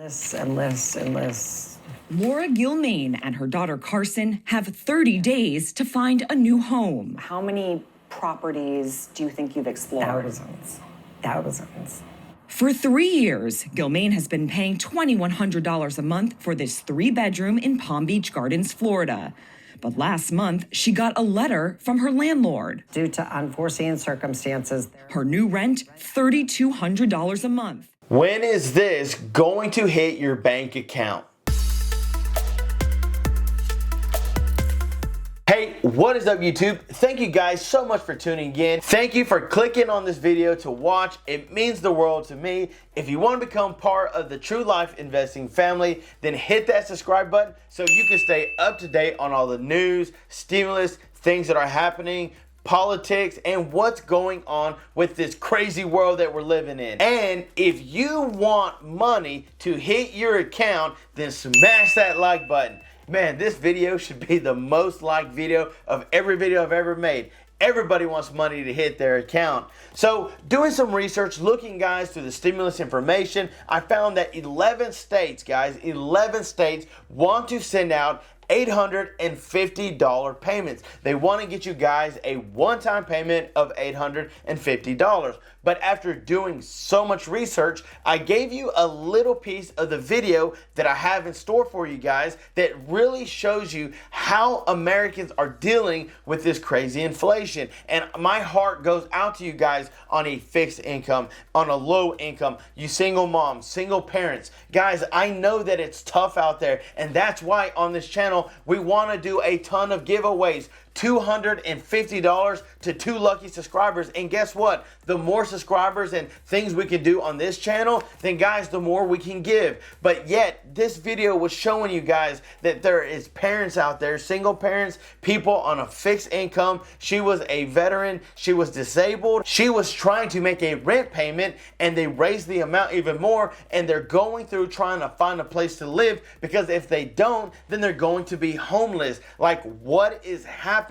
Endless. Laura Gilmain and her daughter Carson have 30 days to find a new home. How many properties do you think you've explored? Thousands. For 3 years, Gilmain has been paying $2,100 a month for this 3-bedroom in Palm Beach Gardens, Florida. But last month, she got a letter from her landlord. Due to unforeseen circumstances, her new rent, $3,200 a month. When is this going to hit your bank account? Hey, what is up YouTube? Thank you guys so much for tuning in. Thank you for clicking on this video to watch. It means the world to me. If you want to become part of the True Life Investing family, then hit that subscribe button so you can stay up to date on all the news, stimulus, things that are happening, politics, and what's going on with this crazy world that we're living in. And if you want money to hit your account, then smash that like button. Man, this video should be the most liked video of every video I've ever made. Everybody wants money to hit their account. So doing some research, looking guys through the stimulus information, I found that 11 states, guys, 11 states want to send out $850 payments. They want to get you guys a one-time payment of $850. But after doing so much research, I gave you a little piece of the video that I have in store for you guys that really shows you how Americans are dealing with this crazy inflation. And my heart goes out to you guys on a fixed income, on a low income, you single moms, single parents. Guys, I know that it's tough out there, and that's why on this channel we want to do a ton of giveaways. $250 to 2 lucky subscribers. And guess what? The more subscribers and things we can do on this channel, then guys, the more we can give. But yet, this video was showing you guys that there is parents out there, single parents, people on a fixed income. She was a veteran. She was disabled. She was trying to make a rent payment, and they raised the amount even more, and they're going through trying to find a place to live, because if they don't, then they're going to be homeless. Like, what is happening?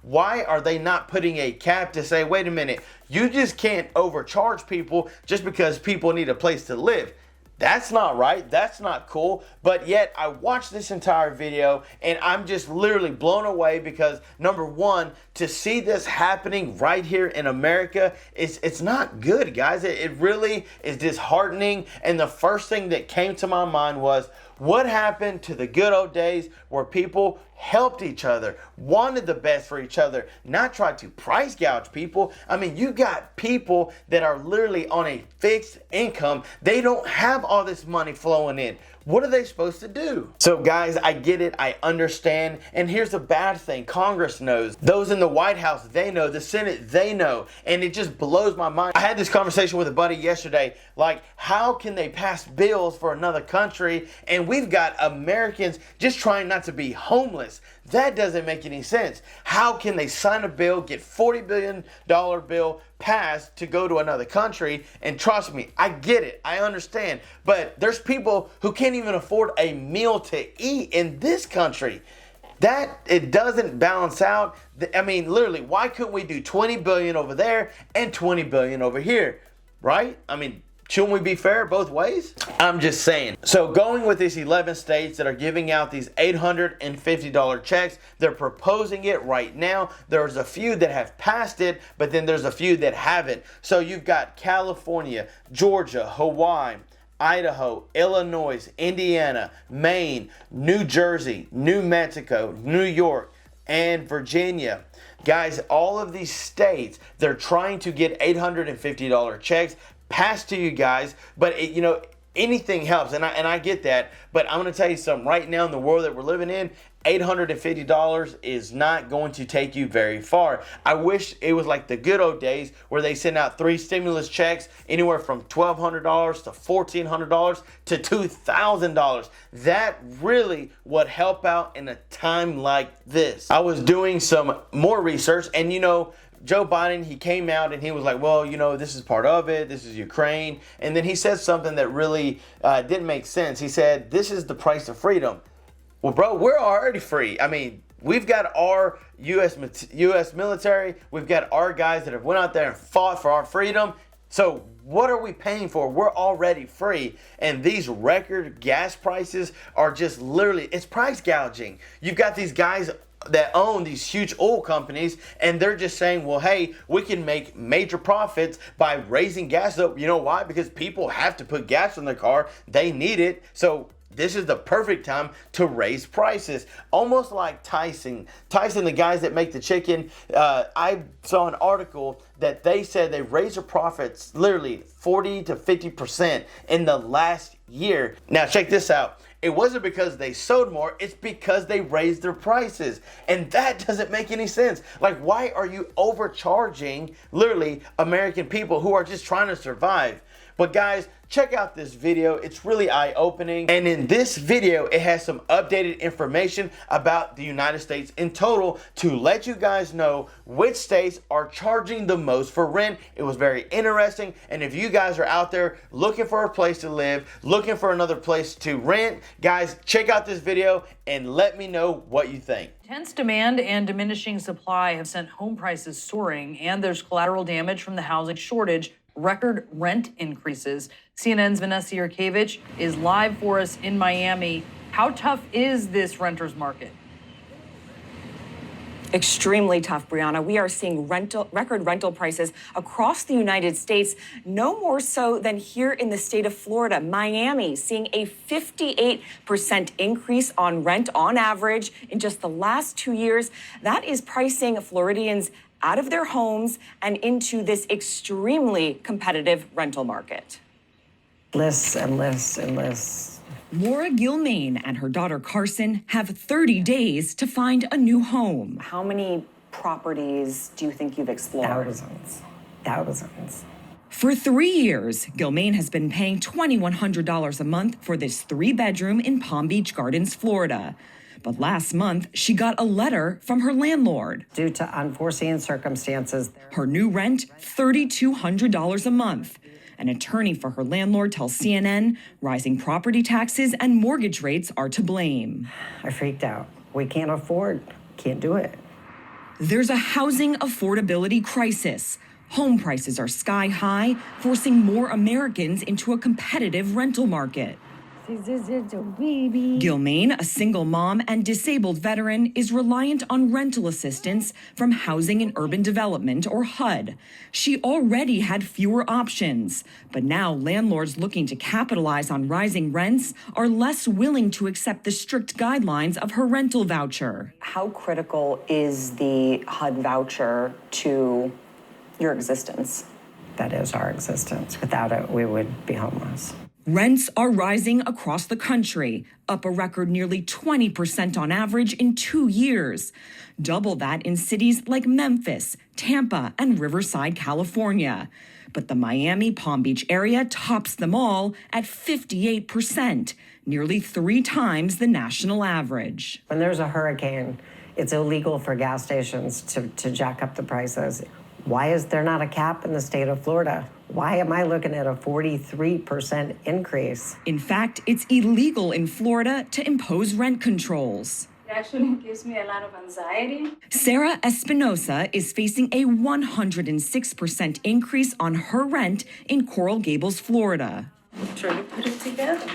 Why are they not putting a cap to say, wait a minute, you just can't overcharge people just because people need a place to live? That's not right. That's not cool. But yet I watched this entire video and I'm just literally blown away, because number one, to see this happening right here in America, it's not good, guys. It really is disheartening. And the first thing that came to my mind was, what happened to the good old days where people helped each other, wanted the best for each other, not tried to price gouge people? I mean, you got people that are literally on a fixed income. They don't have all this money flowing in. What are they supposed to do? So guys, I get it. I understand. And here's the bad thing. Congress knows. Those in the White House, they know. The Senate, they know. And it just blows my mind. I had this conversation with a buddy yesterday. Like, how can they pass bills for another country and we've got Americans just trying not to be homeless? That doesn't make any sense. How can they sign a bill, get $40 billion bill passed to go to another country? And trust me, I get it. I understand. But there's people who can't even afford a meal to eat in this country. That, it doesn't balance out. I mean, literally, why couldn't we do 20 billion over there and 20 billion over here? Right? I mean, shouldn't we be fair both ways? I'm just saying. So going with these 11 states that are giving out these $850 checks, they're proposing it right now. There's a few that have passed it, but then there's a few that haven't. So you've got California, Georgia, Hawaii, Idaho, Illinois, Indiana, Maine, New Jersey, New Mexico, New York, and Virginia. Guys, all of these states, they're trying to get $850 checks passed to you guys, but anything helps, and I get that. But I'm going to tell you something. Right now in the world that we're living in, $850 is not going to take you very far. I wish it was like the good old days where they send out 3 stimulus checks, anywhere from $1,200 to $1,400 to $2,000. That really would help out in a time like this. I was doing some more research, and Joe Biden, he came out and he was like, well, this is part of it. This is Ukraine. And then he said something that really didn't make sense. He said, this is the price of freedom. Well, bro, we're already free. I mean, we've got our U.S. military. We've got our guys that have went out there and fought for our freedom. So what are we paying for? We're already free. And these record gas prices are just literally, it's price gouging. You've got these guys that own these huge oil companies, and they're just saying, well, hey, we can make major profits by raising gas up. You know why? Because people have to put gas in their car. They need it. So this is the perfect time to raise prices. Almost like Tyson, the guys that make the chicken. I saw an article that they said they raised their profits literally 40 to 50% in the last year. Now check this out. It wasn't because they sold more, it's because they raised their prices. And that doesn't make any sense. Like, why are you overcharging literally American people who are just trying to survive? But guys, check out this video. It's really eye-opening. And in this video, it has some updated information about the United States in total to let you guys know which states are charging the most for rent. It was very interesting. And if you guys are out there looking for a place to live, looking for another place to rent, guys, check out this video and let me know what you think. Intense demand and diminishing supply have sent home prices soaring, and there's collateral damage from the housing shortage. Record rent increases. CNN's Vanessa Yurkevich is live for us in Miami. How tough is this renter's market? Extremely tough, Brianna. We are seeing record rental prices across the United States, no more so than here in the state of Florida. Miami seeing a 58% increase on rent on average in just the last 2 years. That is pricing Floridians out of their homes and into this extremely competitive rental market. Lists and lists and lists. Laura Gilmain and her daughter Carson have 30 days to find a new home. How many properties do you think you've explored? Thousands. For 3 years, Gilmain has been paying $2,100 a month for this 3-bedroom in Palm Beach Gardens, Florida. But last month, she got a letter from her landlord. Due to unforeseen circumstances, Her new rent, $3,200 a month. An attorney for her landlord tells CNN rising property taxes and mortgage rates are to blame. I freaked out. We can't do it. There's a housing affordability crisis. Home prices are sky high, forcing more Americans into a competitive rental market. Gilmain, a single mom and disabled veteran, is reliant on rental assistance from Housing and Urban Development, or HUD. She already had fewer options, but now landlords looking to capitalize on rising rents are less willing to accept the strict guidelines of her rental voucher. How critical is the HUD voucher to your existence? That is our existence. Without it, we would be homeless. Rents are rising across the country, up a record nearly 20% on average in 2 years. Double that in cities like Memphis, Tampa, and Riverside, California. But the Miami Palm Beach area tops them all at 58%, nearly 3 times the national average. When there's a hurricane, it's illegal for gas stations to jack up the prices. Why is there not a cap in the state of Florida? Why am I looking at a 43% increase? In fact, it's illegal in Florida to impose rent controls. It actually gives me a lot of anxiety. Sarah Espinosa is facing a 106% increase on her rent in Coral Gables, Florida. Try to put it together.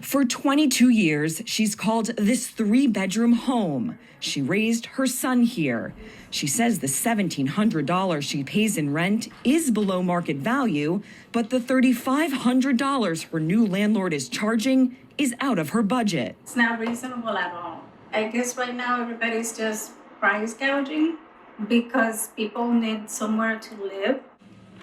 For 22 years, she's called this 3-bedroom home. She raised her son here. She says the $1,700 she pays in rent is below market value, but the $3,500 her new landlord is charging is out of her budget. It's not reasonable at all. I guess right now everybody's just price gouging because people need somewhere to live.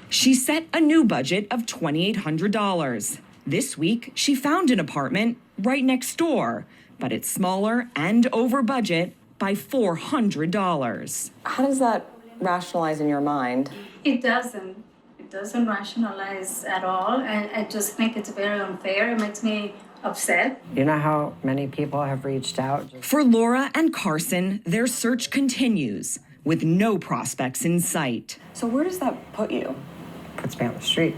She set a new budget of $2,800. This week, she found an apartment right next door, but it's smaller and over budget by $400. How does that rationalize in your mind? It doesn't rationalize at all. I just think it's very unfair. It makes me upset. You know how many people have reached out? For Laura and Carson, their search continues with no prospects in sight. So where does that put you? Puts me on the street.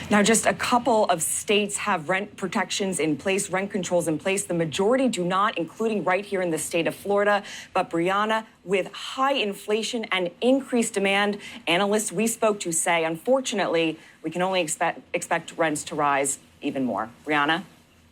Now, just a couple of states have rent protections in place, rent controls in place. The majority do not, including right here in the state of Florida. But Brianna, with high inflation and increased demand, analysts we spoke to say, unfortunately, we can only expect rents to rise even more. Brianna?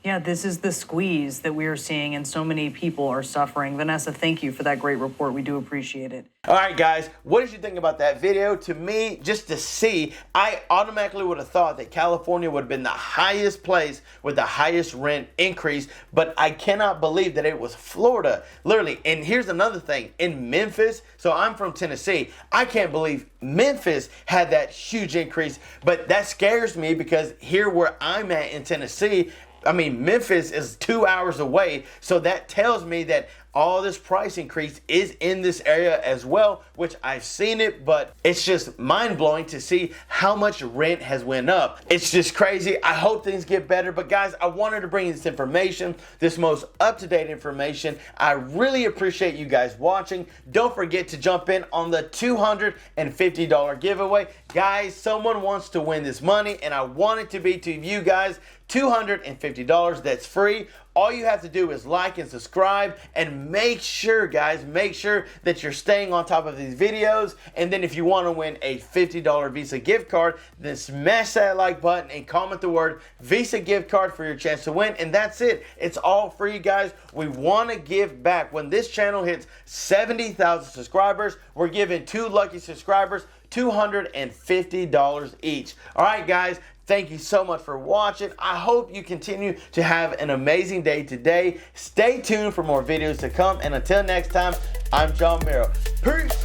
Yeah, this is the squeeze that we are seeing, and so many people are suffering. Vanessa, thank you for that great report. We do appreciate it. All right, guys, what did you think about that video? To me, just to see, I automatically would have thought that California would have been the highest place with the highest rent increase, but I cannot believe that it was Florida, literally. And here's another thing, in Memphis, so I'm from Tennessee, I can't believe Memphis had that huge increase, but that scares me because here where I'm at in Tennessee, I mean, Memphis is 2 hours away, so that tells me that all this price increase is in this area as well, which I've seen it, but it's just mind-blowing to see how much rent has went up. It's just crazy. I hope things get better, but guys, I wanted to bring you this information, this most up-to-date information. I really appreciate you guys watching. Don't forget to jump in on the $250 giveaway. Guys, someone wants to win this money, and I want it to be to you guys $250. That's free. All you have to do is like and subscribe, and make sure, guys, make sure that you're staying on top of these videos. And then if you want to win a $50 Visa gift card, then smash that like button and comment the word Visa gift card for your chance to win. And that's it. It's all free, guys. We want to give back. When this channel hits 70,000 subscribers, we're giving 2 lucky subscribers $250 each. All right, guys. Thank you so much for watching. I hope you continue to have an amazing day today. Stay tuned for more videos to come. And until next time, I'm John Miro. Peace.